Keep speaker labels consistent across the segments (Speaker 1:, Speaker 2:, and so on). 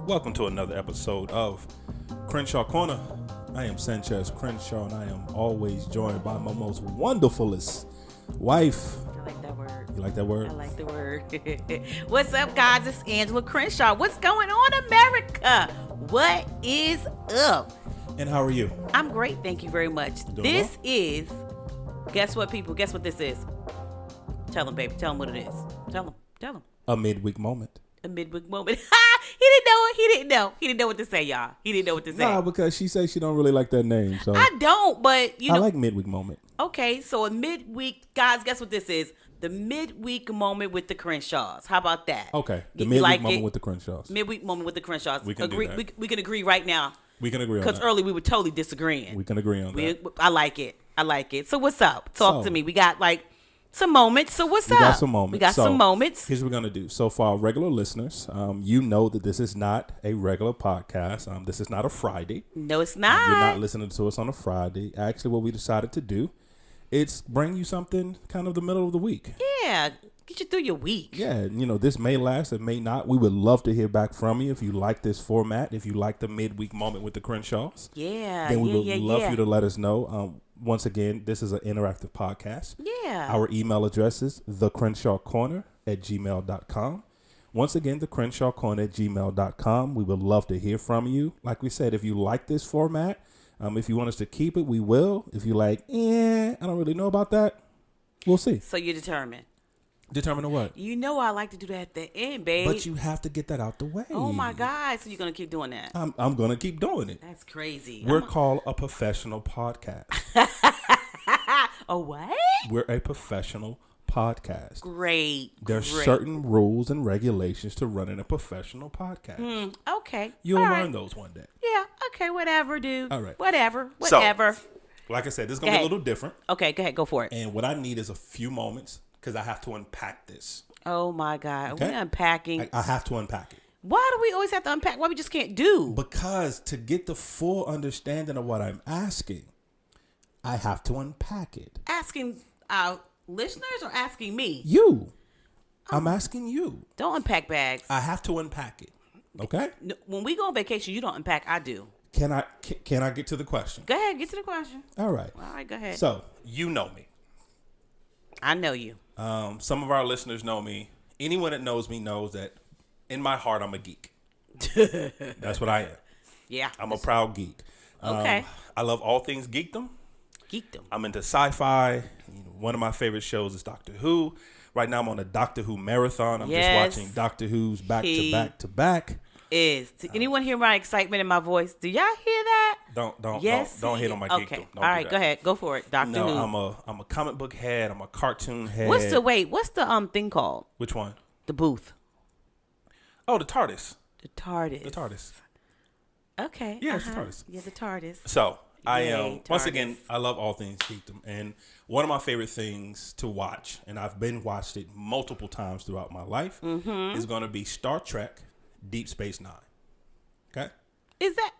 Speaker 1: Welcome to another episode of Crenshaw Corner. I am Sanchez Crenshaw, and I am always joined by my most wonderfulest wife.
Speaker 2: I like that word.
Speaker 1: You like that word?
Speaker 2: I like the word. What's up, guys? It's Angela Crenshaw. What's going on, America? What is up?
Speaker 1: And how are you?
Speaker 2: I'm great. Thank you very much. This is, guess what, people? Guess what this is? Tell them, baby. Tell them what it is. Tell them.
Speaker 1: A midweek moment.
Speaker 2: A midweek moment. He didn't know it. He didn't know what to say, y'all. He didn't know what to say.
Speaker 1: Nah, because she says she don't really like that name. So
Speaker 2: I don't, but you know.
Speaker 1: I like midweek moment.
Speaker 2: Okay, so a midweek, guys, guess what this is? The midweek moment with the Crenshaws. How about that?
Speaker 1: Okay, the
Speaker 2: You
Speaker 1: midweek
Speaker 2: like
Speaker 1: moment
Speaker 2: it?
Speaker 1: with the Crenshaws.
Speaker 2: Midweek moment with the Crenshaws.
Speaker 1: We can
Speaker 2: agree.
Speaker 1: do that.
Speaker 2: We can agree right now.
Speaker 1: We can agree on
Speaker 2: Because
Speaker 1: that.
Speaker 2: early we were totally disagreeing.
Speaker 1: We can agree on that.
Speaker 2: I like it. So what's up? Talk to me. We got like some moments. So what's up?
Speaker 1: We got some moments. Here's what we're going to do. So for our regular listeners, you know that this is not a regular podcast. This is not a Friday.
Speaker 2: No, it's not.
Speaker 1: You're not listening to us on a Friday. Actually, what we decided to do, it's bring you something kind of the middle of the week.
Speaker 2: Yeah. Get you through your week.
Speaker 1: Yeah. You know, this may last. It may not. We would love to hear back from you if you like this format. If you like the midweek moment with the Crenshaws.
Speaker 2: Yeah.
Speaker 1: Then we would love you to let us know. Once again, this is an interactive podcast.
Speaker 2: Yeah.
Speaker 1: Our email address is thecrenshawcorner@gmail.com. Once again, thecrenshawcorner@gmail.com. We would love to hear from you. Like we said, if you like this format, if you want us to keep it, we will. If you like, I don't really know about that, we'll see.
Speaker 2: So you're determined.
Speaker 1: Determine what?
Speaker 2: You know I like to do that at the end, babe.
Speaker 1: But you have to get that out the way.
Speaker 2: Oh my God. So you're going to keep doing that?
Speaker 1: I'm going to keep doing it.
Speaker 2: That's crazy.
Speaker 1: We're called a professional podcast.
Speaker 2: A what?
Speaker 1: We're a professional podcast.
Speaker 2: Great.
Speaker 1: There's certain rules and regulations to running a professional podcast.
Speaker 2: Okay.
Speaker 1: You'll
Speaker 2: All
Speaker 1: learn
Speaker 2: right.
Speaker 1: those one day.
Speaker 2: Yeah. Okay. Whatever, dude.
Speaker 1: All right.
Speaker 2: Whatever.
Speaker 1: So, like I said, this is going to be a little different.
Speaker 2: Okay. Go ahead. Go for it.
Speaker 1: And what I need is a few moments because I have to unpack this.
Speaker 2: Oh, my God.
Speaker 1: Okay?
Speaker 2: We're unpacking.
Speaker 1: I have to unpack it.
Speaker 2: Why do we always have to unpack? Why we just can't do?
Speaker 1: Because to get the full understanding of what I'm asking, I have to unpack it.
Speaker 2: Asking our listeners or asking me?
Speaker 1: You. I'm asking you.
Speaker 2: Don't unpack bags.
Speaker 1: I have to unpack it. Okay?
Speaker 2: No, when we go on vacation, you don't unpack. I do.
Speaker 1: Can I get to the question?
Speaker 2: Go ahead. Get to the question.
Speaker 1: All right.
Speaker 2: All right. Go ahead.
Speaker 1: So, you know me.
Speaker 2: I know you.
Speaker 1: Some of our listeners know me. Anyone that knows me knows that in my heart, I'm a geek. That's what I am.
Speaker 2: Yeah.
Speaker 1: I'm a proud geek.
Speaker 2: Okay.
Speaker 1: I love all things geekdom.
Speaker 2: Geekdom.
Speaker 1: I'm into sci-fi. One of my favorite shows is Doctor Who. Right now, I'm on a Doctor Who marathon. I'm just watching Doctor Who's back to back to back.
Speaker 2: Did anyone hear my excitement in my voice? Do y'all hear that?
Speaker 1: Don't hit on my geekdom.
Speaker 2: Okay.
Speaker 1: Don't
Speaker 2: All right, go ahead. Go for it. Doctor Who.
Speaker 1: I'm a comic book head. I'm a cartoon head.
Speaker 2: What's the thing called?
Speaker 1: Which one?
Speaker 2: The booth.
Speaker 1: Oh, the TARDIS.
Speaker 2: The TARDIS.
Speaker 1: The TARDIS.
Speaker 2: Okay.
Speaker 1: Yeah, it's the TARDIS.
Speaker 2: Yeah, the TARDIS.
Speaker 1: So I am
Speaker 2: Yay,
Speaker 1: once
Speaker 2: TARDIS.
Speaker 1: again. I love all things geekdom, and one of my favorite things to watch, and I've watched it multiple times throughout my life, is going to be Star Trek: Deep Space Nine. Okay.
Speaker 2: Is that?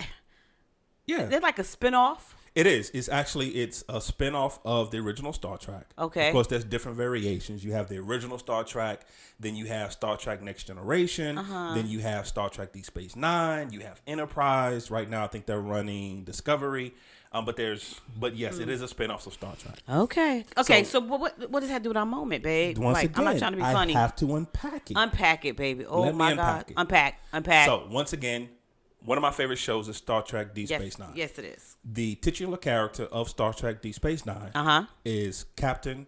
Speaker 1: Yeah.
Speaker 2: Is that like a spinoff?
Speaker 1: It is. It's a spinoff of the original Star Trek.
Speaker 2: Okay.
Speaker 1: Of course, there's different variations. You have the original Star Trek, then you have Star Trek Next Generation, then you have Star Trek Deep Space Nine, you have Enterprise. Right now, I think they're running Discovery. But yes, it is a spinoff of Star Trek.
Speaker 2: Okay. Okay. So what does that do with our moment, babe?
Speaker 1: Once again,
Speaker 2: I'm not trying to be funny.
Speaker 1: I have to unpack it.
Speaker 2: Unpack it, baby. Oh
Speaker 1: Let me
Speaker 2: my
Speaker 1: unpack
Speaker 2: God.
Speaker 1: it.
Speaker 2: Unpack.
Speaker 1: So once again, one of my favorite shows is Star Trek Deep Space Nine.
Speaker 2: Yes, it is.
Speaker 1: The titular character of Star Trek Deep Space Nine is Commander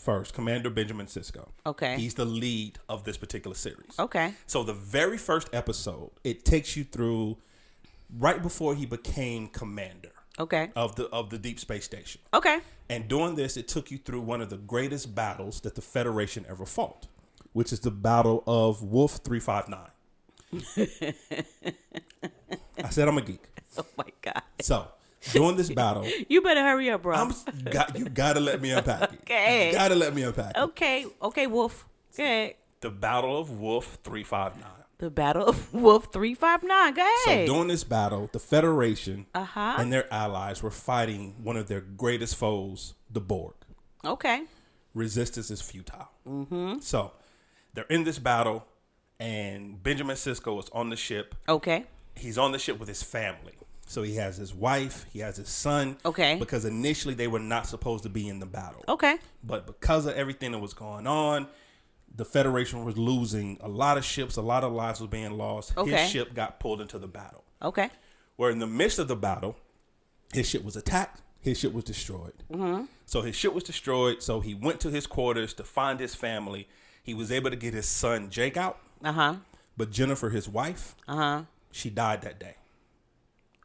Speaker 1: Benjamin Sisko.
Speaker 2: Okay.
Speaker 1: He's the lead of this particular series.
Speaker 2: Okay.
Speaker 1: So the very first episode, it takes you through right before he became commander.
Speaker 2: Okay.
Speaker 1: Of the Deep Space Station.
Speaker 2: Okay.
Speaker 1: And doing this, it took you through one of the greatest battles that the Federation ever fought, which is the Battle of Wolf 359. I said I'm a geek.
Speaker 2: Oh my God.
Speaker 1: So, doing this battle,
Speaker 2: you better hurry up, bro.
Speaker 1: you gotta let me unpack it.
Speaker 2: Okay.
Speaker 1: You gotta let me unpack it.
Speaker 2: Okay, Wolf. Okay.
Speaker 1: The Battle of Wolf 359.
Speaker 2: The Battle of Wolf 359. Go ahead.
Speaker 1: So during this battle, the Federation
Speaker 2: Uh-huh.
Speaker 1: and their allies were fighting one of their greatest foes, the Borg.
Speaker 2: Okay.
Speaker 1: Resistance is futile. Mm-hmm. So they're in this battle, and Benjamin Sisko is on the ship.
Speaker 2: Okay.
Speaker 1: He's on the ship with his family. So he has his wife, he has his son.
Speaker 2: Okay.
Speaker 1: Because initially they were not supposed to be in the battle.
Speaker 2: Okay.
Speaker 1: But because of everything that was going on, the Federation was losing a lot of ships, a lot of lives was being lost.
Speaker 2: Okay.
Speaker 1: His ship got pulled into the battle.
Speaker 2: Okay.
Speaker 1: Where in the midst of the battle, his ship was attacked, his ship was destroyed. Mm-hmm. So his ship was destroyed, so he went to his quarters to find his family. He was able to get his son Jake out.
Speaker 2: Uh-huh.
Speaker 1: But Jennifer, his wife, she died that day.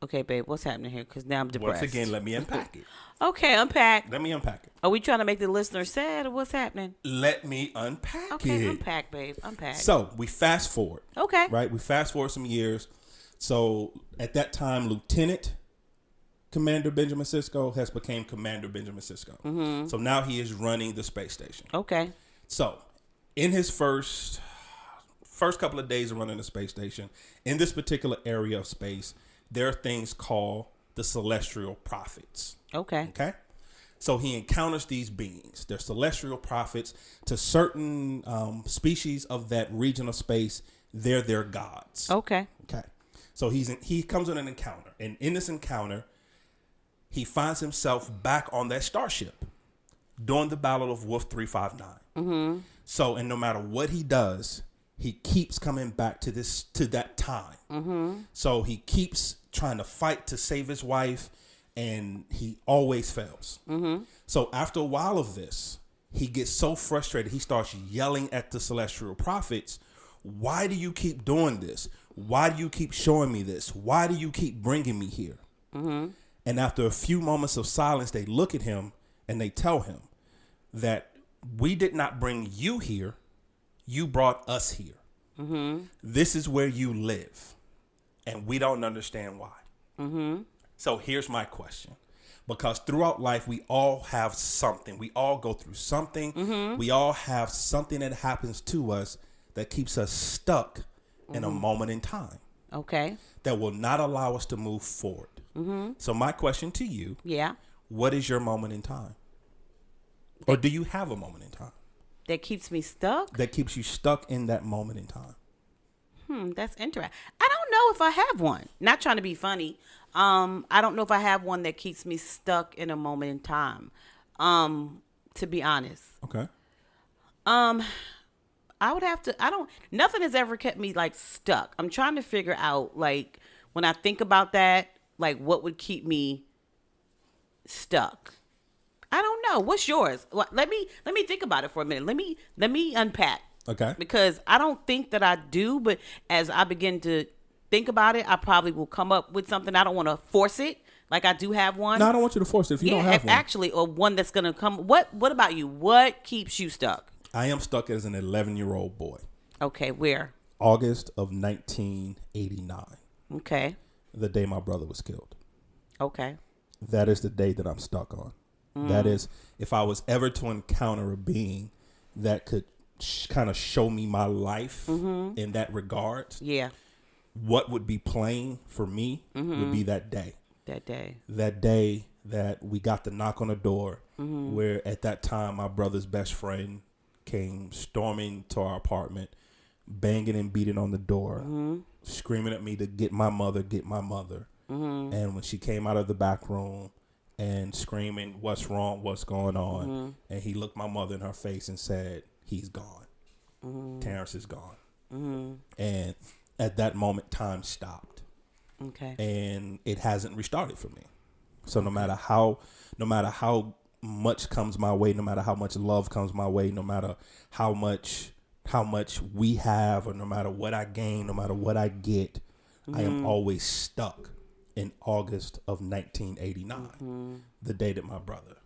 Speaker 2: Okay, babe, what's happening here? Because now I'm depressed.
Speaker 1: Once again, let me unpack it.
Speaker 2: Okay, unpack.
Speaker 1: Let me unpack it.
Speaker 2: Are we trying to make the listener sad or what's happening?
Speaker 1: Let me unpack it.
Speaker 2: Okay, unpack, babe. Unpack.
Speaker 1: So we fast forward.
Speaker 2: Okay.
Speaker 1: Right? We fast forward some years. So at that time, Lieutenant Commander Benjamin Sisko has become Commander Benjamin Sisko. Mm-hmm. So now he is running the space station.
Speaker 2: Okay.
Speaker 1: So in his first couple of days of running the space station, in this particular area of space, there are things called the celestial prophets.
Speaker 2: Okay.
Speaker 1: Okay. So he encounters these beings. They're celestial prophets. To certain species of that region of space, they're their gods.
Speaker 2: Okay.
Speaker 1: Okay. So he comes in an encounter, and in this encounter, he finds himself back on that starship during the Battle of Wolf 359. Mm-hmm. So, and no matter what he does, he keeps coming back to that time. Mm-hmm. So he keeps trying to fight to save his wife, and he always fails. Mm-hmm. So after a while of this, he gets so frustrated, he starts yelling at the celestial prophets, "Why do you keep doing this? Why do you keep showing me this? Why do you keep bringing me here?" Mm-hmm. And after a few moments of silence, they look at him and they tell him that we did not bring you here. You brought us here. Mm-hmm. This is where you live. And we don't understand why. Mm-hmm. So here's my question. Because throughout life, we all have something. We all go through something. Mm-hmm. We all have something that happens to us that keeps us stuck in a moment in time.
Speaker 2: Okay.
Speaker 1: That will not allow us to move forward. Mm-hmm. So my question to you.
Speaker 2: Yeah.
Speaker 1: What is your moment in time? Or do you have a moment in time?
Speaker 2: That keeps me stuck?
Speaker 1: That keeps you stuck in that moment in time.
Speaker 2: That's interesting. I don't know if I have one. Not trying to be funny. I don't know if I have one that keeps me stuck in a moment in time. To be honest.
Speaker 1: Okay.
Speaker 2: I would have to, nothing has ever kept me like stuck. I'm trying to figure out, like, when I think about that, like, what would keep me stuck? I don't know. What's yours? Let me think about it for a minute. Let me unpack.
Speaker 1: Okay.
Speaker 2: Because I don't think that I do, but as I begin to think about it, I probably will come up with something. I don't want to force it. Like, I do have one.
Speaker 1: No, I don't want you to force it if you don't have one.
Speaker 2: Actually, or one that's going to come. What about you? What keeps you stuck?
Speaker 1: I am stuck as an 11-year-old boy.
Speaker 2: Okay, where?
Speaker 1: August of 1989.
Speaker 2: Okay.
Speaker 1: The day my brother was killed.
Speaker 2: Okay.
Speaker 1: That is the day that I'm stuck on. That is, if I was ever to encounter a being that could kind of show me my life in that regard, what would be playing for me would be that day. That day that we got the knock on the door, where at that time my brother's best friend came storming to our apartment, banging and beating on the door, screaming at me to get my mother. And when she came out of the back room and screaming, "What's wrong? What's going on?" And he looked my mother in her face and said, "He's gone. Terrence is gone." And at that moment, time stopped.
Speaker 2: Okay.
Speaker 1: And it hasn't restarted for me. So no matter how much comes my way, no matter how much love comes my way, no matter how much we have, or no matter what I gain, no matter what I get, I am always stuck in August of 1989, the day that my brother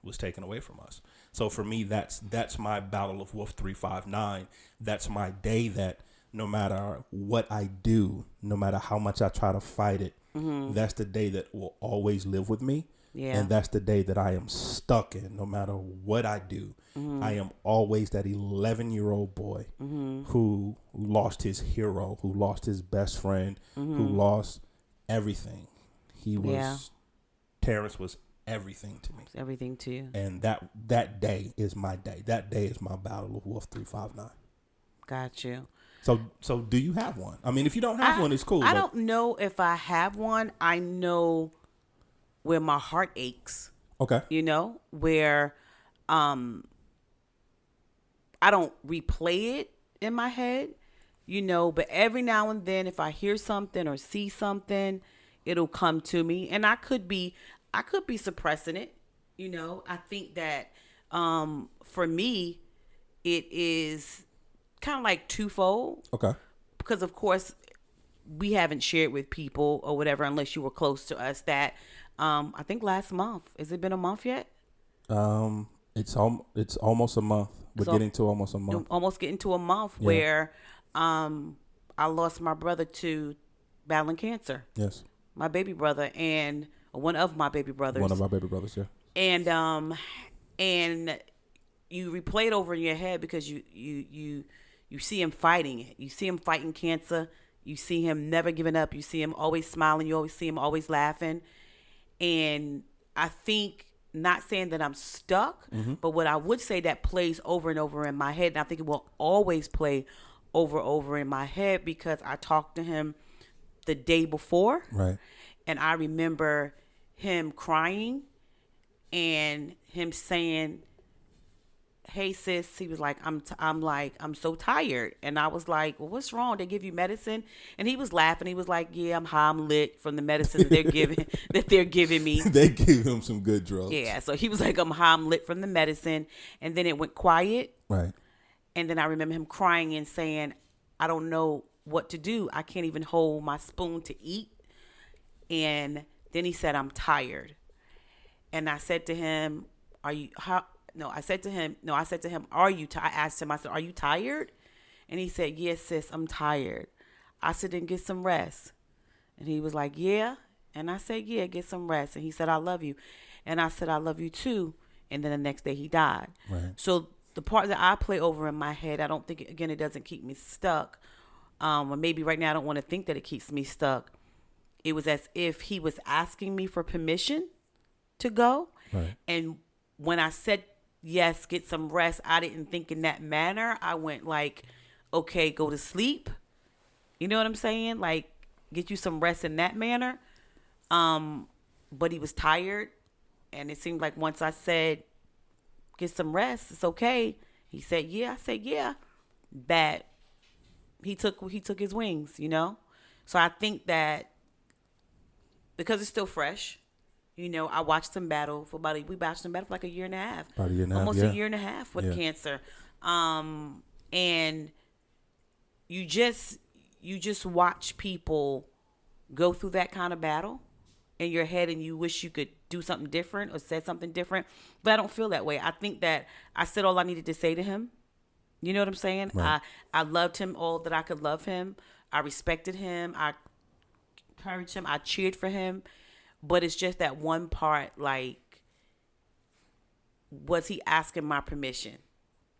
Speaker 1: was taken away from us. So for me, that's my Battle of Wolf 359. That's my day that no matter what I do, no matter how much I try to fight it, that's the day that will always live with me. Yeah. And that's the day that I am stuck in, no matter what I do. I am always that 11-year-old boy who lost his hero, who lost his best friend, who lost everything. Terrence was everything to me.
Speaker 2: Everything to you.
Speaker 1: And that day is my day. That day is my Battle of Wolf 359.
Speaker 2: Got you.
Speaker 1: So do you have one? I mean, if you don't have one, it's cool.
Speaker 2: I don't know if I have one. I know where my heart aches.
Speaker 1: Okay.
Speaker 2: You know, where I don't replay it in my head, you know, but every now and then if I hear something or see something, it'll come to me, and I could be suppressing it, you know. I think that for me it is kind of like twofold.
Speaker 1: Okay.
Speaker 2: Because of course we haven't shared with people or whatever unless you were close to us that I think last month. Has it been a month yet?
Speaker 1: It's almost a month. We're getting to almost a month.
Speaker 2: Almost getting to a month where I lost my brother to battling cancer.
Speaker 1: Yes.
Speaker 2: My baby brother, and one of my baby brothers.
Speaker 1: One of our baby brothers, yeah.
Speaker 2: And you replay it over in your head because you see him fighting it. You see him fighting cancer. You see him never giving up. You see him always smiling. You always see him always laughing. And I think, not saying that I'm stuck, but what I would say that plays over and over in my head, and I think it will always play over in my head because I talked to him the day before.
Speaker 1: Right.
Speaker 2: And I remember him crying and him saying, "Hey sis," he was like, I'm so tired. And I was like, "Well, what's wrong? They give you medicine?" And he was laughing. He was like, "Yeah, I'm high, I'm lit from the medicine that they're giving me."
Speaker 1: They gave him some good drugs.
Speaker 2: Yeah. So he was like, "I'm high, I'm lit from the medicine." And then it went quiet.
Speaker 1: Right.
Speaker 2: And then I remember him crying and saying, "I don't know what to do. I can't even hold my spoon to eat." And then he said, "I'm tired." And I said to him, "Are you I said to him, "Are you I asked him, I said, "Are you tired?" And he said, "Yes, sis, I'm tired." I said, "Then get some rest." And he was like, "Yeah." And I said, "Yeah, get some rest." And he said, "I love you." And I said, "I love you too." And then the next day he died.
Speaker 1: Right.
Speaker 2: So the part that I play over in my head, I don't think, again, it doesn't keep me stuck. Or maybe right now I don't want to think that it keeps me stuck. It was as if he was asking me for permission to go.
Speaker 1: Right.
Speaker 2: And when I said, "Yes, get some rest," I didn't think in that manner. I went like, "Okay, go to sleep." You know what I'm saying? Like, get you some rest in that manner. But he was tired. And it seemed like once I said, "Get some rest, it's okay," he said, "Yeah." I said, "Yeah." That he took his wings, you know? So I think that because it's still fresh, you know, I watched him battle for we watched him battle for like a year and a half.
Speaker 1: About a year and a half,
Speaker 2: almost
Speaker 1: yeah.
Speaker 2: a year and a half with cancer. And you just watch people go through that kind of battle in your head, and you wish you could do something different or said something different. But I don't feel that way. I think that I said all I needed to say to him. You know what I'm saying?
Speaker 1: Right.
Speaker 2: I loved him all that I could love him. I respected him. I encouraged him. I cheered for him. But it's just that one part, like, was he asking my permission?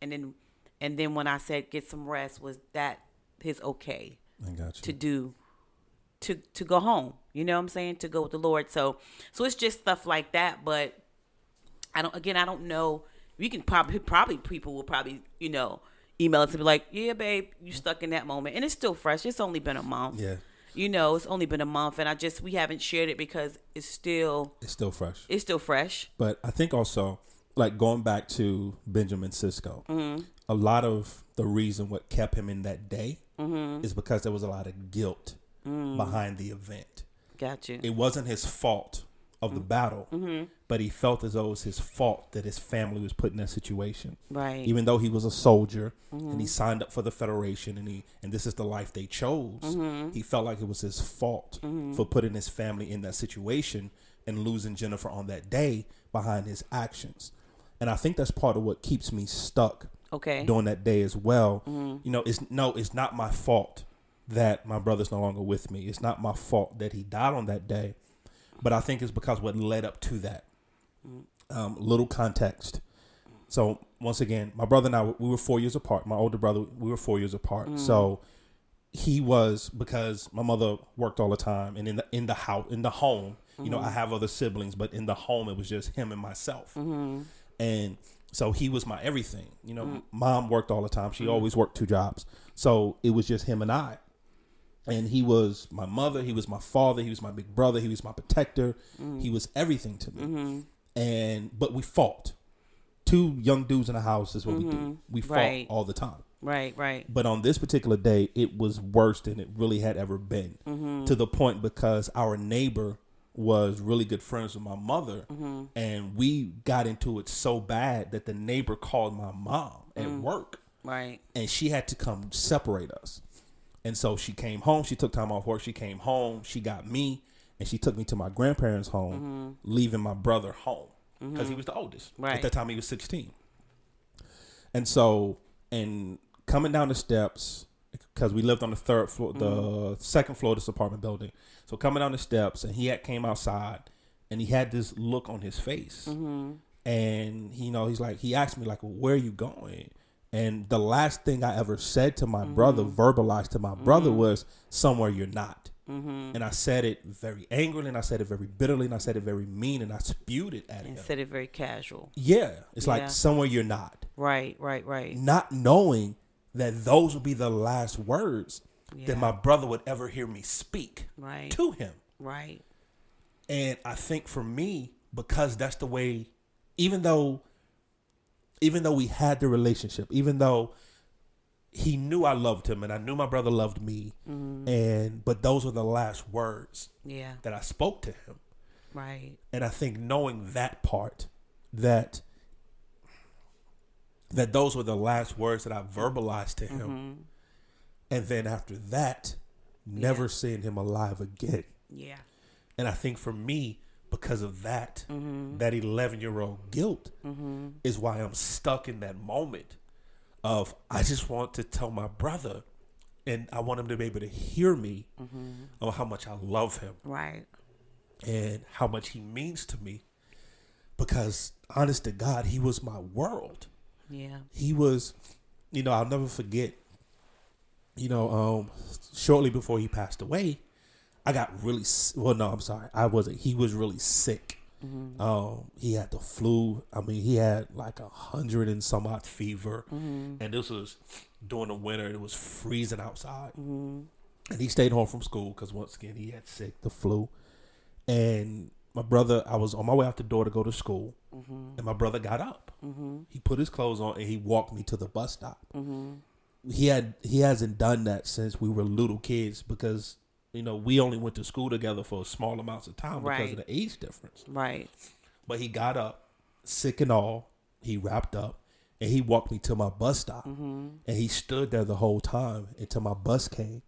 Speaker 2: And then when I said get some rest, was that his okay
Speaker 1: I got you.
Speaker 2: to do to go home? You know what I'm saying? To go with the Lord. So it's just stuff like that. But I don't know. We can probably people will probably, you know, email us and be like, "Yeah, babe, you stuck in that moment." And it's still fresh. It's only been a month.
Speaker 1: Yeah.
Speaker 2: You know, it's only been a month, and we haven't shared it because it's still
Speaker 1: fresh.
Speaker 2: It's still fresh.
Speaker 1: But I think also, like, going back to Benjamin Sisko, a lot of the reason what kept him in that day is because there was a lot of guilt behind the event.
Speaker 2: Got you.
Speaker 1: It wasn't his fault of the battle, but he felt as though it was his fault that his family was put in that situation.
Speaker 2: Right.
Speaker 1: Even though he was a soldier and he signed up for the Federation and this is the life they chose, he felt like it was his fault for putting his family in that situation and losing Jennifer on that day behind his actions. And I think that's part of what keeps me stuck during that day as well. You know, it's not my fault that my brother's no longer with me. It's not my fault that he died on that day. But I think it's because what led up to that. Little context. So once again, my brother and I, we were 4 years apart. My older brother, we were 4 years apart. So he was, because my mother worked all the time, and in the home, you know, I have other siblings, but in the home it was just him and myself. And So he was my everything. Mom worked all the time. She always worked 2 jobs. So it was just him and I. And he was my mother. He was my father. He was my big brother. He was my protector. He was everything to me. But we fought. 2 young dudes in the house is what we do. We fought all the time.
Speaker 2: Right.
Speaker 1: But on this particular day, it was worse than it really had ever been. To the point because our neighbor was really good friends with my mother. And we got into it so bad that the neighbor called my mom at work.
Speaker 2: Right.
Speaker 1: And she had to come separate us. And so she came home. She took time off work. She came home. She got me. And she took me to my grandparents' home, leaving my brother home. Because he was the oldest.
Speaker 2: Right.
Speaker 1: At that time, he was 16. And so, and coming down the steps, because we lived on the 3rd floor, the 2nd floor of this apartment building. So coming down the steps, and he came outside, and he had this look on his face. And, he's like, he asked me, like, well, where are you going? And the last thing I ever said to my brother, verbalized to my brother, was somewhere you're not. And I said it very angrily, and I said it very bitterly, and I said it very mean, and I spewed it at him.
Speaker 2: And said it very casual.
Speaker 1: Yeah. It's like somewhere you're not.
Speaker 2: Right.
Speaker 1: Not knowing that those would be the last words that my brother would ever hear me speak to him.
Speaker 2: Right.
Speaker 1: And I think for me, because that's the way, even though we had the relationship, even though he knew I loved him and I knew my brother loved me, but those were the last words that I spoke to him.
Speaker 2: Right.
Speaker 1: And I think knowing that part, that those were the last words that I verbalized to him, and then after that, never seeing him alive again.
Speaker 2: Yeah.
Speaker 1: And I think for me, because of that, that 11-year-old guilt is why I'm stuck in that moment of, I just want to tell my brother, and I want him to be able to hear me on how much I love him.
Speaker 2: Right.
Speaker 1: And how much he means to me. Because honest to God, he was my world.
Speaker 2: Yeah.
Speaker 1: He was, I'll never forget, shortly before he passed away, I got really, he was really sick. He had the flu. I mean, he had like 100 and some odd fever. And this was during the winter. It was freezing outside. And he stayed home from school because once again, he had the flu. And my brother, I was on my way out the door to go to school. And my brother got up. He put his clothes on and he walked me to the bus stop. He hasn't done that since we were little kids because, we only went to school together for small amounts of time because of the age difference.
Speaker 2: Right.
Speaker 1: But he got up, sick and all. He wrapped up and he walked me to my bus stop. And he stood there the whole time until my bus came.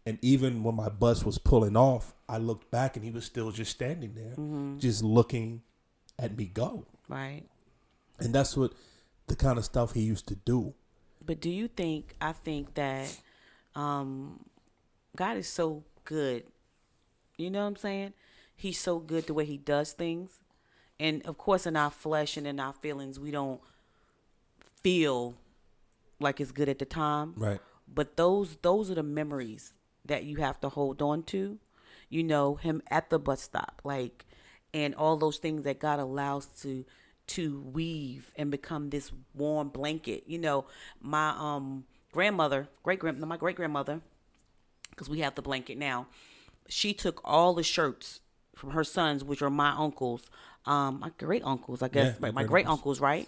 Speaker 1: And even when my bus was pulling off, I looked back and he was still just standing there, just looking at me go.
Speaker 2: Right.
Speaker 1: And that's what the kind of stuff he used to do.
Speaker 2: But do you think, I think that God is so good. You know what I'm saying? He's so good the way he does things. And of course, in our flesh and in our feelings, we don't feel like it's good at the time.
Speaker 1: Right.
Speaker 2: But those are the memories that you have to hold on to. Him at the bus stop, and all those things that God allows to weave and become this warm blanket. My great grandmother, because we have the blanket now, she took all the shirts from her sons, which are my uncles, my great uncles, I guess, my great uncles, right?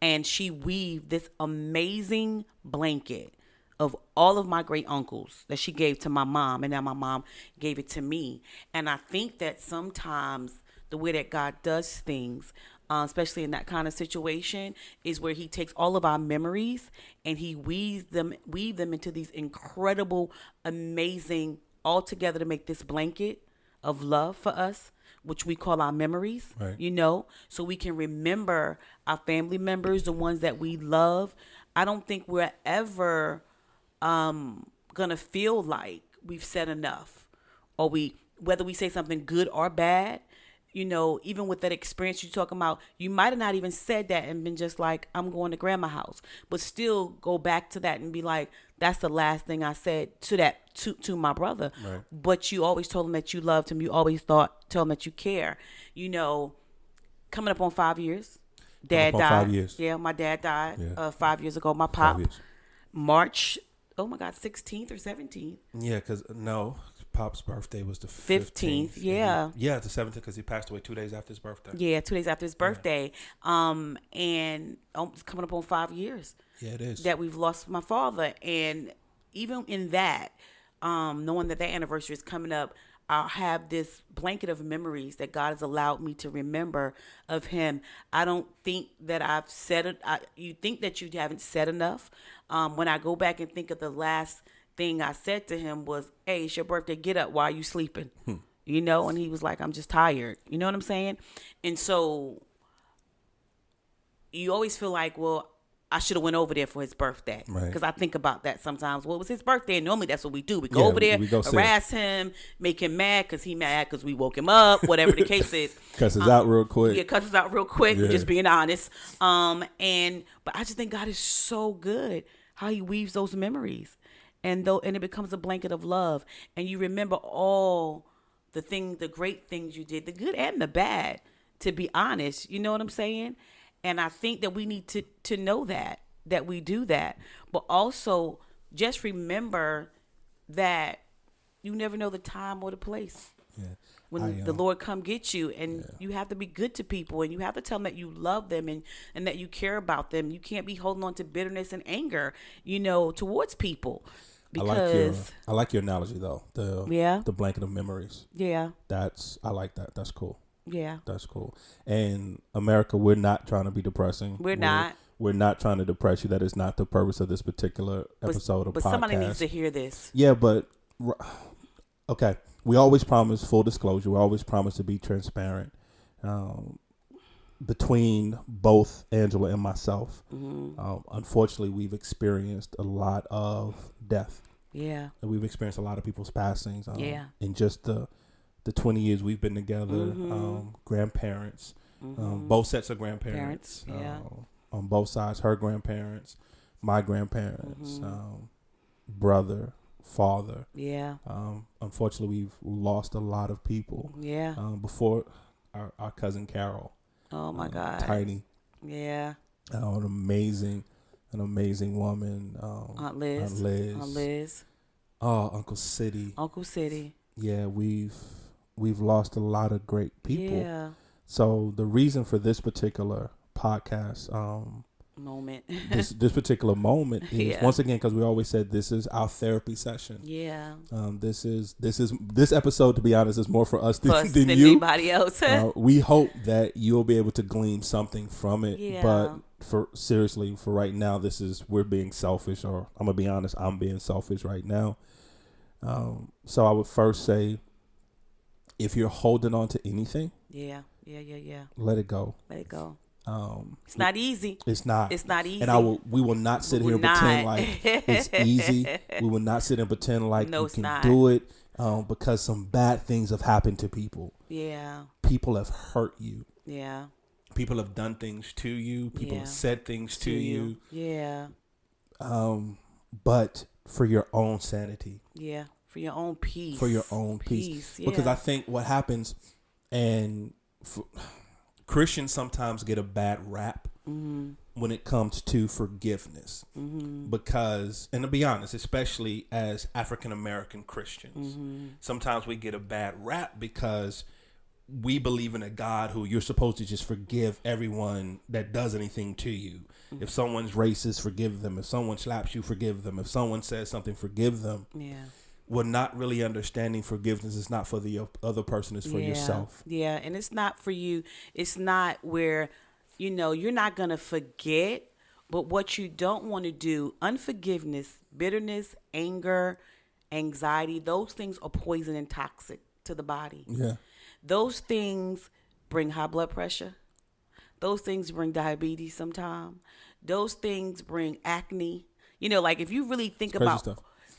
Speaker 2: And she weaved this amazing blanket of all of my great uncles that she gave to my mom, and now my mom gave it to me. And I think that sometimes the way that God does things, especially in that kind of situation, is where he takes all of our memories and he weave them into these incredible, amazing, all together to make this blanket of love for us, which we call our memories,
Speaker 1: right.
Speaker 2: So we can remember our family members, the ones that we love. I don't think we're ever gonna feel like we've said enough, or whether we say something good or bad, even with that experience you're talking about, you might have not even said that and been just like, I'm going to grandma's house, but still go back to that and be like, that's the last thing I said to my brother.
Speaker 1: Right.
Speaker 2: But you always told him that you loved him. You always tell him that you care. Coming up on 5 years. Dad
Speaker 1: Upon
Speaker 2: died.
Speaker 1: 5 years.
Speaker 2: Yeah, my dad died
Speaker 1: Yeah.
Speaker 2: 5 years ago. My
Speaker 1: 5
Speaker 2: pop,
Speaker 1: years.
Speaker 2: March, oh my God, 16th or 17th?
Speaker 1: Yeah, because no, Pop's birthday was the
Speaker 2: 15th,
Speaker 1: 15th.
Speaker 2: yeah.
Speaker 1: Yeah, the 17th because he passed away 2 days after his birthday.
Speaker 2: Yeah, 2 days after his birthday. And it's coming up on 5 years
Speaker 1: Yeah, it is.
Speaker 2: that we've lost my father. And even in that, knowing that anniversary is coming up, I'll have this blanket of memories that God has allowed me to remember of him. I don't think that I've said it. You think that you haven't said enough. When I go back and think of the last thing I said to him was, "Hey, it's your birthday. Get up. Why are you sleeping?" You know, and he was like, "I'm just tired." You know what I'm saying? And so you always feel like, well, I should have went over there for his birthday.
Speaker 1: Right.
Speaker 2: Because I think about that sometimes. Well, it was his birthday, and normally that's what we do. We go over there,
Speaker 1: we go
Speaker 2: harass him, make him mad because he mad because we woke him up, whatever the case is.
Speaker 1: Cuss us out real quick.
Speaker 2: Yeah, cuss us out real quick,
Speaker 1: Yeah.
Speaker 2: just being honest. But I just think God is so good how he weaves those memories. And it becomes a blanket of love. And you remember all the great things you did, the good and the bad, to be honest. You know what I'm saying? And I think that we need to know that we do that. But also just remember that you never know the time or the place.
Speaker 1: Yeah.
Speaker 2: When the Lord come get you, and you have to be good to people, and you have to tell them that you love them and that you care about them. You can't be holding on to bitterness and anger, towards people. Because
Speaker 1: I like your analogy though. The blanket of memories.
Speaker 2: Yeah.
Speaker 1: I like that. That's cool.
Speaker 2: Yeah.
Speaker 1: That's cool. And America, we're not trying to be depressing.
Speaker 2: We're not.
Speaker 1: We're not trying to depress you. That is not the purpose of this particular episode of podcast.
Speaker 2: But somebody needs to hear this.
Speaker 1: Yeah, but okay. We always promise full disclosure. We always promise to be transparent. Between both Angela and myself, unfortunately, we've experienced a lot of death.
Speaker 2: Yeah.
Speaker 1: And we've experienced a lot of people's passings.
Speaker 2: Yeah.
Speaker 1: In just the 20 years we've been together, grandparents, both sets of grandparents, on both sides, her grandparents, my grandparents, brother, father.
Speaker 2: Yeah.
Speaker 1: Unfortunately, we've lost a lot of people.
Speaker 2: Yeah.
Speaker 1: Before our cousin Carol.
Speaker 2: Oh my God.
Speaker 1: Tiny.
Speaker 2: Yeah.
Speaker 1: An amazing woman.
Speaker 2: Aunt Liz.
Speaker 1: Aunt Liz. Oh, Uncle City. Yeah, we've lost a lot of great people.
Speaker 2: Yeah.
Speaker 1: So the reason for this particular podcast,
Speaker 2: moment,
Speaker 1: this particular moment is once again because we always said this is our therapy session.
Speaker 2: Yeah.
Speaker 1: This episode, to be honest, is more for us than you.
Speaker 2: Anybody else.
Speaker 1: We hope that you'll be able to glean something from it.
Speaker 2: Yeah.
Speaker 1: But for right now, we're being selfish, or I'm gonna be honest, I'm being selfish right now. So I would first say, if you're holding on to anything, let it go. It's
Speaker 2: not easy.
Speaker 1: It's not easy. And we will not sit here and pretend like it's easy. We will not sit and pretend like you can do it, because some bad things have happened to people.
Speaker 2: Yeah.
Speaker 1: People have hurt you.
Speaker 2: Yeah.
Speaker 1: People have done things to you. People have said things to you.
Speaker 2: Yeah.
Speaker 1: But for your own sanity.
Speaker 2: Yeah. For your own peace. Yeah.
Speaker 1: Because I think what happens, and Christians sometimes get a bad rap when it comes to forgiveness. Because, and to be honest, especially as African American Christians, sometimes we get a bad rap because we believe in a God who you're supposed to just forgive everyone that does anything to you. If someone's racist, forgive them. If someone slaps you, forgive them. If someone says something, forgive them.
Speaker 2: Yeah.
Speaker 1: We're not really understanding forgiveness is not for the other person, it's for yourself.
Speaker 2: Yeah, and it's not for you. It's not where, you're not going to forget, but what you don't want to do, unforgiveness, bitterness, anger, anxiety, those things are poison and toxic to the body.
Speaker 1: Yeah.
Speaker 2: Those things bring high blood pressure. Those things bring diabetes sometimes. Those things bring acne. Like if you really think about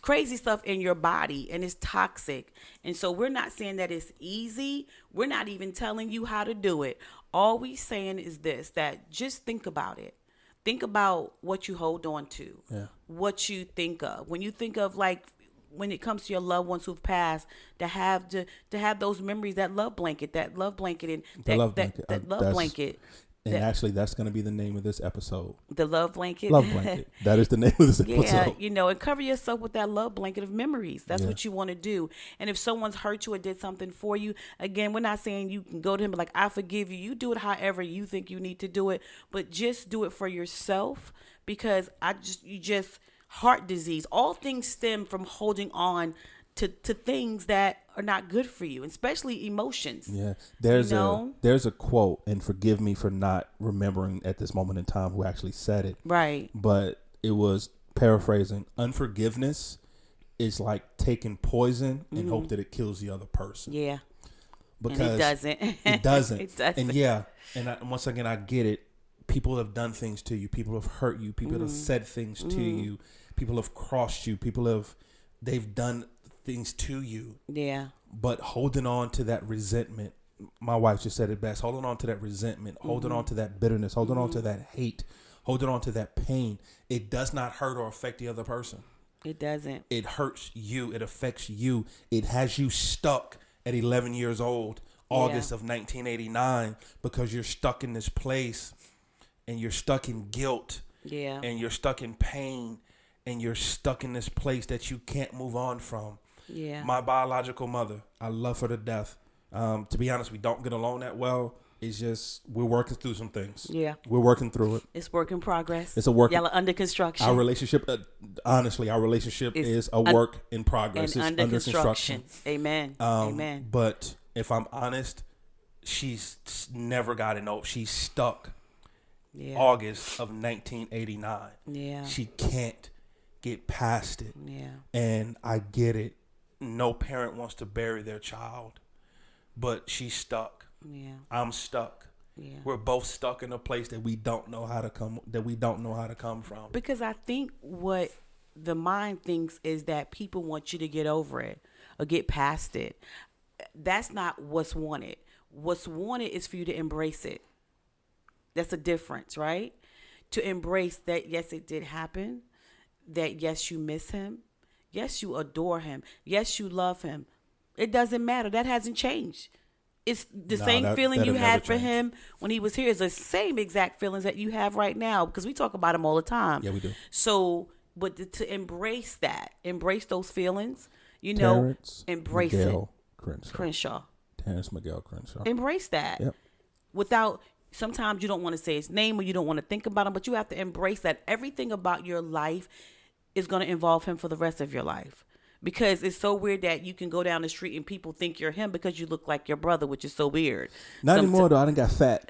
Speaker 2: crazy stuff in your body, and it's toxic. And so we're not saying that it's easy. We're not even telling you how to do it. All we saying is this, that just think about it. Think about what you hold on to, what you think of. When you think of, like, when it comes to your loved ones who've passed, to have those memories, that love blanket, and that love blanket.
Speaker 1: And actually, that's going to be the name of this episode.
Speaker 2: The love blanket.
Speaker 1: Love blanket. That is the name of this episode.
Speaker 2: Yeah, and cover yourself with that love blanket of memories. That's what you want to do. And if someone's hurt you or did something for you, again, we're not saying you can go to him and like, I forgive you. You do it however you think you need to do it, but just do it for yourself, because you just heart disease. All things stem from holding on to things that are not good for you, especially emotions.
Speaker 1: Yeah. There's a quote, and forgive me for not remembering at this moment in time who actually said it.
Speaker 2: Right.
Speaker 1: But it was paraphrasing. Unforgiveness is like taking poison and hope that it kills the other person.
Speaker 2: Yeah.
Speaker 1: Because
Speaker 2: and it doesn't.
Speaker 1: It doesn't.
Speaker 2: It doesn't.
Speaker 1: And once again, I get it. People have done things to you. People have hurt you. People have said things to you. People have crossed you. They've done things to you.
Speaker 2: Yeah.
Speaker 1: But holding on to that resentment, my wife just said it best, holding on to that resentment, holding on to that bitterness, holding on to that hate, holding on to that pain, it does not hurt or affect the other person.
Speaker 2: It doesn't.
Speaker 1: It hurts you. It affects you. It has you stuck at 11 years old, August of 1989, because you're stuck in this place, and you're stuck in guilt.
Speaker 2: Yeah.
Speaker 1: And you're stuck in pain, and you're stuck in this place that you can't move on from.
Speaker 2: Yeah.
Speaker 1: My biological mother, I love her to death. To be honest, we don't get along that well. It's just, we're working through some things.
Speaker 2: Yeah.
Speaker 1: We're working through it.
Speaker 2: It's work in progress.
Speaker 1: It's a work.
Speaker 2: Y'all are under construction.
Speaker 1: Our relationship, honestly, is a work in progress. It's under construction.
Speaker 2: Amen. Amen.
Speaker 1: But if I'm honest, she's never gotten over. She's stuck.
Speaker 2: Yeah.
Speaker 1: August of 1989.
Speaker 2: Yeah.
Speaker 1: She can't get past it.
Speaker 2: Yeah.
Speaker 1: And I get it. No parent wants to bury their child, but she's stuck.
Speaker 2: Yeah.
Speaker 1: I'm stuck.
Speaker 2: Yeah.
Speaker 1: We're both stuck in a place that we don't know how to come from.
Speaker 2: Because I think what the mind thinks is that people want you to get over it or get past it. That's not what's wanted. What's wanted is for you to embrace it. That's a difference, right? To embrace that, yes, it did happen. That, yes, you miss him. Yes, you adore him. Yes, you love him. It doesn't matter. That hasn't changed. It's the same feeling you had for him when he was here is the same exact feelings that you have right now, because we talk about him all the time.
Speaker 1: Yeah, we do.
Speaker 2: So, but to embrace that, embrace those feelings,
Speaker 1: Terrence
Speaker 2: embrace
Speaker 1: Miguel
Speaker 2: it. Crenshaw.
Speaker 1: Terrence Miguel Crenshaw.
Speaker 2: Embrace that.
Speaker 1: Yep.
Speaker 2: Without, sometimes you don't want to say his name or you don't want to think about him, but you have to embrace that everything about your life is going to involve him for the rest of your life. Because it's so weird that you can go down the street and people think you're him because you look like your brother, which is so weird.
Speaker 1: Not anymore, though. I done got fat.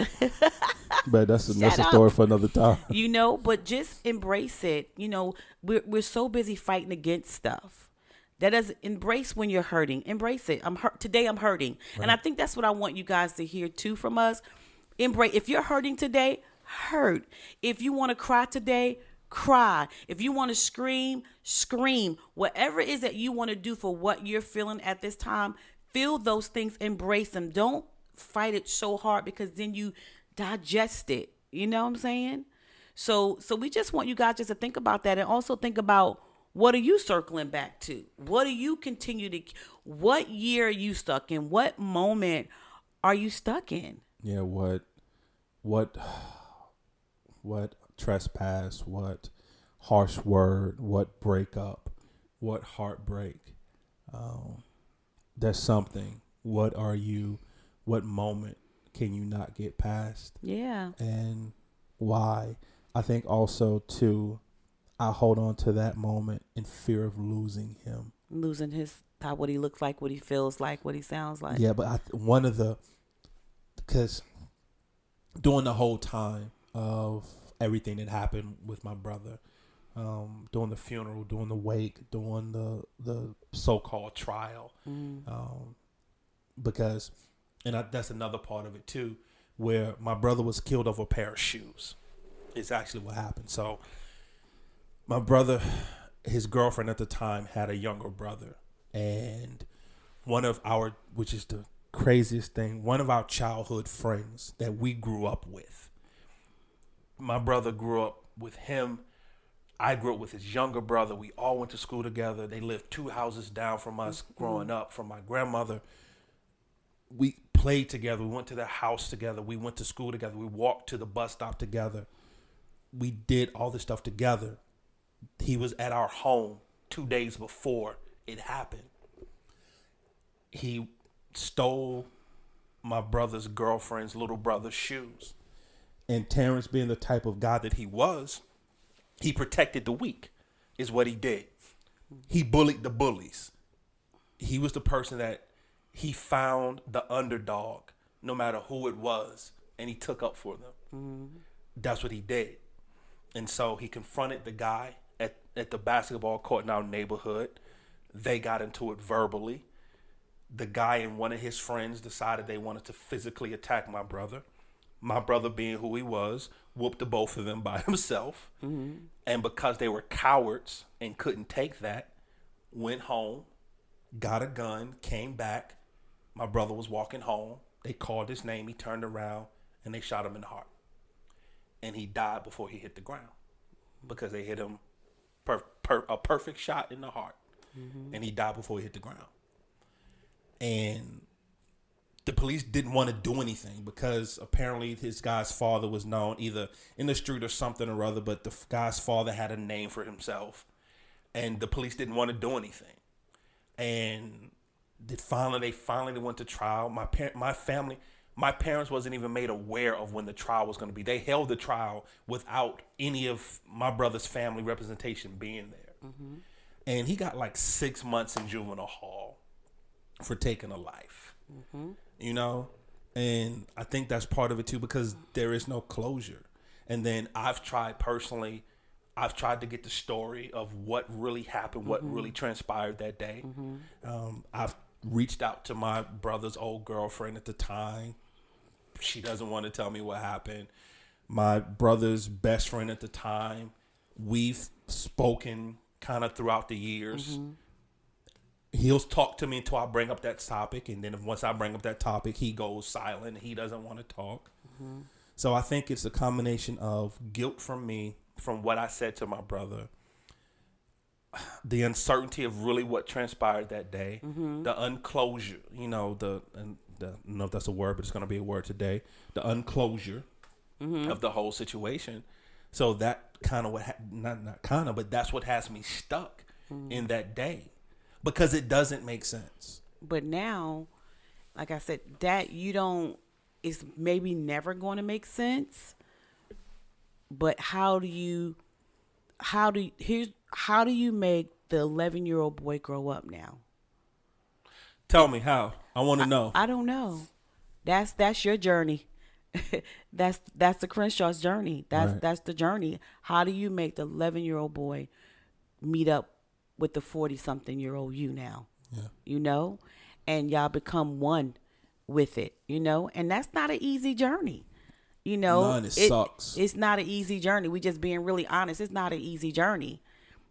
Speaker 1: But that's a story for another time.
Speaker 2: But just embrace it. We're so busy fighting against stuff. That doesn't embrace when you're hurting. Embrace it. I'm hurt today. I'm hurting, right. And I think that's what I want you guys to hear too from us. Embrace. If you're hurting today, hurt. If you want to cry today, cry. If you want to scream, scream. Whatever it is that you want to do for what you're feeling at this time, feel those things. Embrace them. Don't fight it so hard, because then you digest it. You know what I'm saying? So we just want you guys just to think about that, and also think about, what are you circling back to? What do you what year are you stuck in? What moment are you stuck in?
Speaker 1: Yeah, what trespass, what harsh word, what breakup, what heartbreak. There's something. What moment can you not get past?
Speaker 2: Yeah.
Speaker 1: And why? I think also too, I hold on to that moment in fear of losing him.
Speaker 2: Losing what he looks like, what he feels like, what he sounds like.
Speaker 1: Yeah, but because during the whole time of everything that happened with my brother, during the funeral, during the wake, during the so-called trial, because, and that's another part of it too, where my brother was killed over a pair of shoes. It's actually what happened. So my brother, his girlfriend at the time, had a younger brother, and which is the craziest thing, one of our childhood friends that we grew up with. My brother grew up with him. I grew up with his younger brother. We all went to school together. They lived 2 houses down from us growing up, from my grandmother. We played together. We went to their house together. We went to school together. We walked to the bus stop together. We did all this stuff together. He was at our home 2 days before it happened. He stole my brother's girlfriend's little brother's shoes. And Terrence, being the type of guy that he was, he protected the weak, is what he did. He bullied the bullies. He was the person that he found the underdog, no matter who it was, and he took up for them. Mm-hmm. That's what he did. And so he confronted the guy at the basketball court in our neighborhood. They got into it verbally. The guy and one of his friends decided they wanted to physically attack my brother. My brother, being who he was, whooped the both of them by himself. Mm-hmm. And because they were cowards and couldn't take that, went home, got a gun, came back. My brother was walking home. They called his name. He turned around and they shot him in the heart. And he died before he hit the ground because they hit him a perfect shot in the heart. Mm-hmm. And he died before he hit the ground. And the police didn't want to do anything because apparently his guy's father was known either in the street or something or other, but the guy's father had a name for himself. And the police didn't want to do anything. And they finally went to trial. My parents wasn't even made aware of when the trial was going to be. They held the trial without any of my brother's family representation being there. Mm-hmm. And he got like 6 months in juvenile hall for taking a life. Mm-hmm. You know? And I think that's part of it too, because there is no closure. And then I've tried to get the story of what really happened, what really transpired that day. Mm-hmm. I've reached out to my brother's old girlfriend at the time. She doesn't want to tell me what happened. My brother's best friend at the time. We've spoken kind of throughout the years. Mm-hmm. He'll talk to me until I bring up that topic. And then once I bring up that topic, he goes silent. He doesn't want to talk. Mm-hmm. So I think it's a combination of guilt from me, from what I said to my brother, the uncertainty of really what transpired that day, mm-hmm. the unclosure, I don't know if that's a word, but it's going to be a word today, the unclosure mm-hmm. of the whole situation. So that kind of but that's what has me stuck mm-hmm. in that day, because it doesn't make sense.
Speaker 2: But now, like I said, that it's maybe never going to make sense. But how do you make the 11-year-old boy grow up now?
Speaker 1: Tell me how. I want to know.
Speaker 2: I don't know. That's your journey. that's the Crenshaw's journey. That's the journey. How do you make the 11-year-old boy meet up with the 40-something-year-old you now? Yeah. And y'all become one with it, and that's not an easy journey.
Speaker 1: None, it sucks.
Speaker 2: It's not an easy journey. We just being really honest. It's not an easy journey.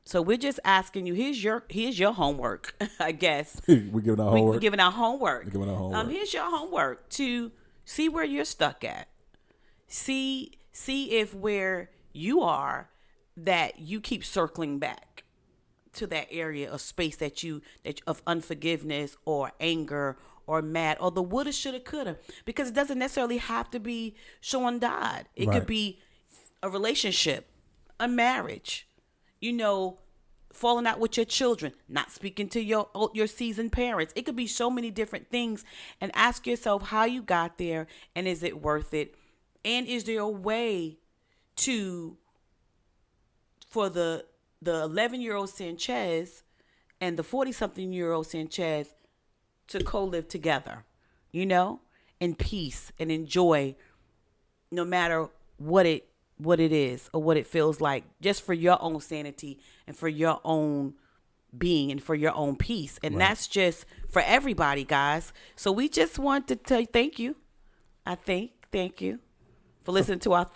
Speaker 2: So we're just asking you, here's your homework, I guess.
Speaker 1: We're giving our homework.
Speaker 2: We're giving our homework.
Speaker 1: We're giving our homework.
Speaker 2: Here's your homework to see where you're stuck at. See if where you are that you keep circling back to that area of space that of unforgiveness or anger or mad or the woulda, shoulda, coulda, because it doesn't necessarily have to be Sean died. It could be a relationship, a marriage, falling out with your children, not speaking to your seasoned parents. It could be so many different things. And ask yourself how you got there, and is it worth it? And is there a way for the 11-year-old Sanchez and the 40-something-year-old Sanchez to co-live together, in peace and enjoy, no matter what it is or what it feels like, just for your own sanity and for your own being and for your own peace. And that's just for everybody, guys. So we just want to tell you thank you. Thank you for listening to our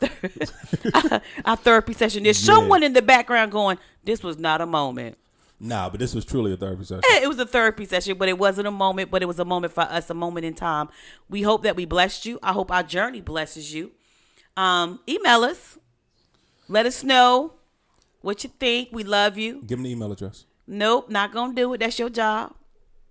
Speaker 2: therapy session. There's someone in the background going, this was not a moment.
Speaker 1: Nah, but this was truly a therapy session.
Speaker 2: It was a therapy session, but it wasn't a moment, but it was a moment for us, a moment in time. We hope that we blessed you. I hope our journey blesses you. Email us. Let us know what you think. We love you.
Speaker 1: Give them the email address.
Speaker 2: Nope, not going to do it. That's your job.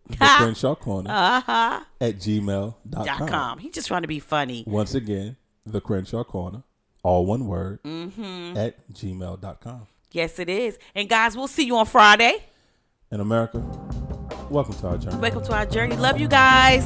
Speaker 1: the Crenshaw Corner
Speaker 2: Uh-huh.
Speaker 1: at gmail.com.
Speaker 2: .com. He's just trying to be funny.
Speaker 1: Once again, the Crenshaw Corner, all one word, at gmail.com.
Speaker 2: Yes, it is. And guys, we'll see you on Friday.
Speaker 1: In America, welcome to our journey.
Speaker 2: Welcome to our journey. Love you guys.